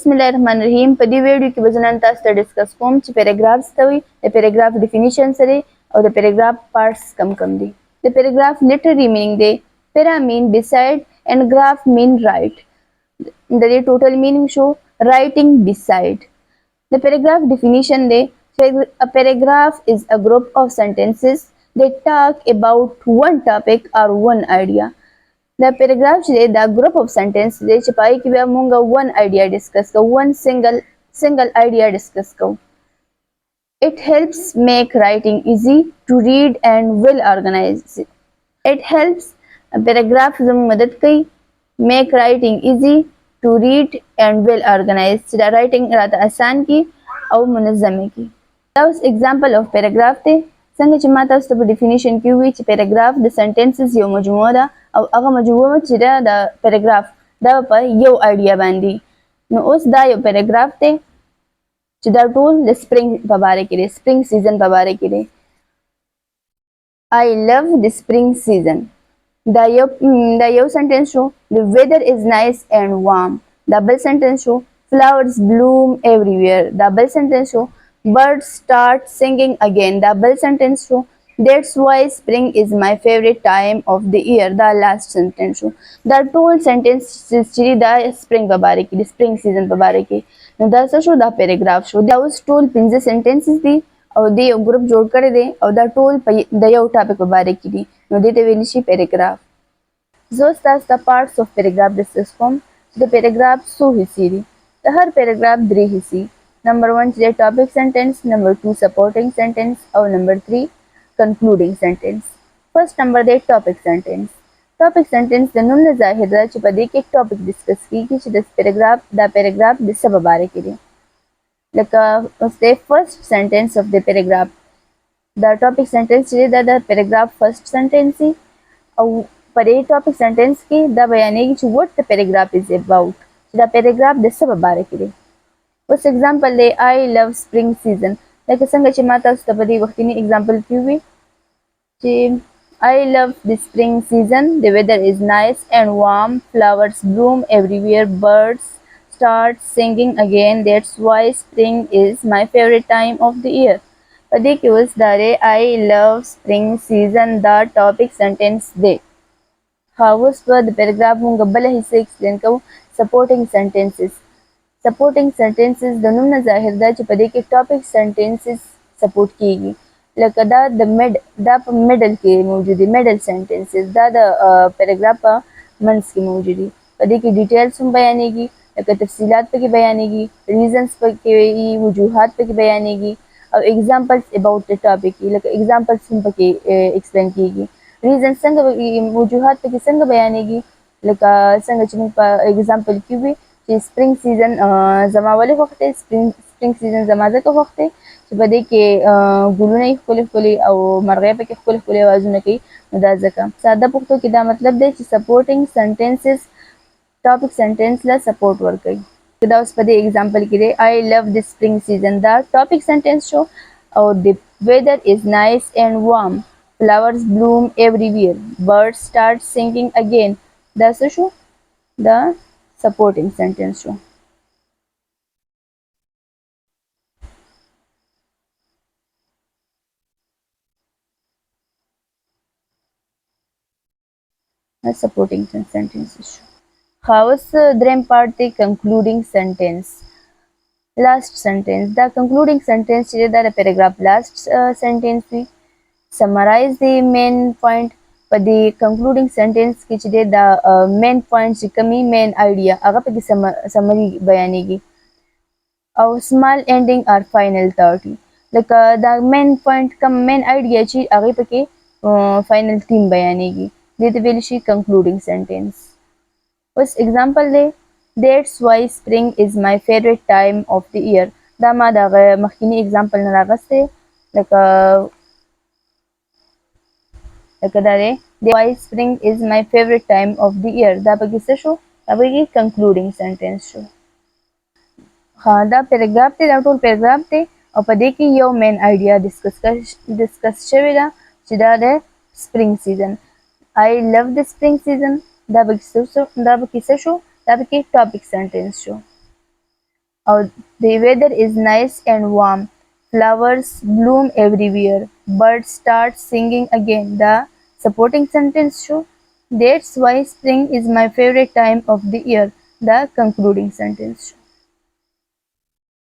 बिस्मिल्लाहिर्रहमानिर्रहीम په دې ویډیو کې به زه نن تاسو ته ډسکس کوم چې پیراګراف څه وي د پیراګراف ډیفینیشن څه دی او د پیراګراف پارټس کم دي د پیراګراف لټرري مینینګ دی پیرا مین beside and graph mean right د دې ټوټل مینینګ شو writing beside the paragraph definition دی a paragraph is a group of sentences that talk about one topic or one idea دا پیراګراف چې دا ګروپ اف سنټنس دی چې پای کې بیا مونږ ون آیډیا ډسکس کوو ون سنگل آیډیا ډسکس کوو it helps make writing easy to read and well organized it helps پیراګراف زموږ مدد کوي make writing easy to read and well organized چې دا رائټینګ راته آسان کی او منظمه کی دا اوس اگزامپل اف پیراګراف دی څنګه چې ما تاسو ته په ډیفینیشن کې وی چې پیراګراف د سنټنسز یو مجموعه ده او هغه مجموعه چې دا د پیراګراف دا په یو آیډیا باندې نو اوس دا یو پیراګراف دی چې دا ټول د سپرینګ په باره کې دی سپرینګ سیزن په باره کې دی I love the spring season دا یو سنټنس شو the weather is nice and warm دا بل سنټنس شو flowers bloom everywhere دا بل سنټنس شو birds start singing again دا بل سنټنس شو that's why spring is my favorite time of the year دا last sentence شو دا ټول سنټنس چې دا spring په باره کې د spring season په باره کې نو دا څه شو دا پیراګراف شو دا اوس ټول 15 سنټنسز دي او د یو ګروپ جوړ کړی دی او دا ټول د یو ټاپک په باره کې دي نو دې ته ویل شي پیراګراف زه تاسو ته پارټس اف پیراګراف ډسکس کوم د پیراګراف څو حصې دي د هر پیراګراف درې حصې نمبر 1 چې ټاپک سنټنس نمبر 2 سپورټینګ سنټنس او نمبر 3 concluding sentence first number دی ټاپک سنټنس ټاپک سنټنس د نوم نه ظاهر ده چې په دې کې ټاپک ډسکس کیږي چې د پیراګراف د څه په باره کې دی لکه اوس د فرست سنټنس اف د پیراګراف دا ټاپک سنټنس چې دا د پیراګراف فرست سنټنس او په دې ټاپک سنټنس کې دا بیانېږي چې what the paragraph is about چې دا پیراګراف د څه په باره کې دی اوس اگزامپل دی I love spring season لکه څنګه چې ما تاسو ته په دې وختینی اگزامپل کې وی چې I love the spring season the weather is nice and warm flowers bloom everywhere birds start singing again that's why spring is my favorite time of the year په دې کې اوس دا دی I love spring season دا ټاپک سنټنس دی اوس په د پیراګراف مونږ بل حصہ ایکسپلین کوو سپورټینګ سنټنسز سپورټینګ سنټنسز د نوم نه ظاهر ده چې په دې کې ټاپک سنټنسز سپورټ کیږي لکه دا د په میډل کې موجود دي میډل سنټنسز دا د پیراګراف په منځ کې موجود دي په دې کې ډیټیلز هم بیانېږي لکه تفصیلات پکې بیانېږي ریزنز پکې وجوهات پکې بیانېږي او examples about the topic لکه examples هم پکې ایکسپلین کیږي ریزن څنګه وجوهات پکې څنګه بیانېږي لکه څنګه چې موږ په example کې وي چې spring season زما ولې خوښ دی spring season زما ځکه خوښ دی چې په دې کې ګلونه یې ښکلي ښکلي او مرغۍ پکې ښکلي ښکلي اوازونه کوي نو دا ځکه ساده پښتو کې دا مطلب دی چې سپورټینګ سنټنسز ټاپک سنټنس له سپورټ ورکوي دا اوس په دې اگزامپل کې دی I love the spring season دا ټاپک سنټنس شو او the weather is nice and warm flowers bloom everywhere birds start singing again دا څه شو دا supporting sentence شو supporting sentences شو خاص دریم پارت دی concluding sentence last sentence دا concluding sentence چې دا د پیراګراف last sentence وي summarize the main point په دې concluding sentence کې چې دا main point چې کومي main idea هغه په کې summary بیانېږي او small ending or final thought لکه دا main point کوم main idea چې هغه په کې final theme بیانېږي دې ته ویل شي concluding sentence اوس example دی that's why spring is my favorite time of the year دا ما دا مخکینی example نه راغسته لکه دا دی why spring is my favorite time of the year دا پکې څه شو دا پکې concluding sentence شو دا پیراګراف دی دا ټول پیراګراف دی او په دې کې یو مین آیډیا ډسکس شوی ده چې دا د spring season I love the spring season دا پکې څه شو دا پکې ټاپک سنټنس شو or the weather is nice and warm. Flowers bloom everywhere. Birds start singing again. The supporting sentence show. That's why spring is my favorite time of the year. The concluding sentence show.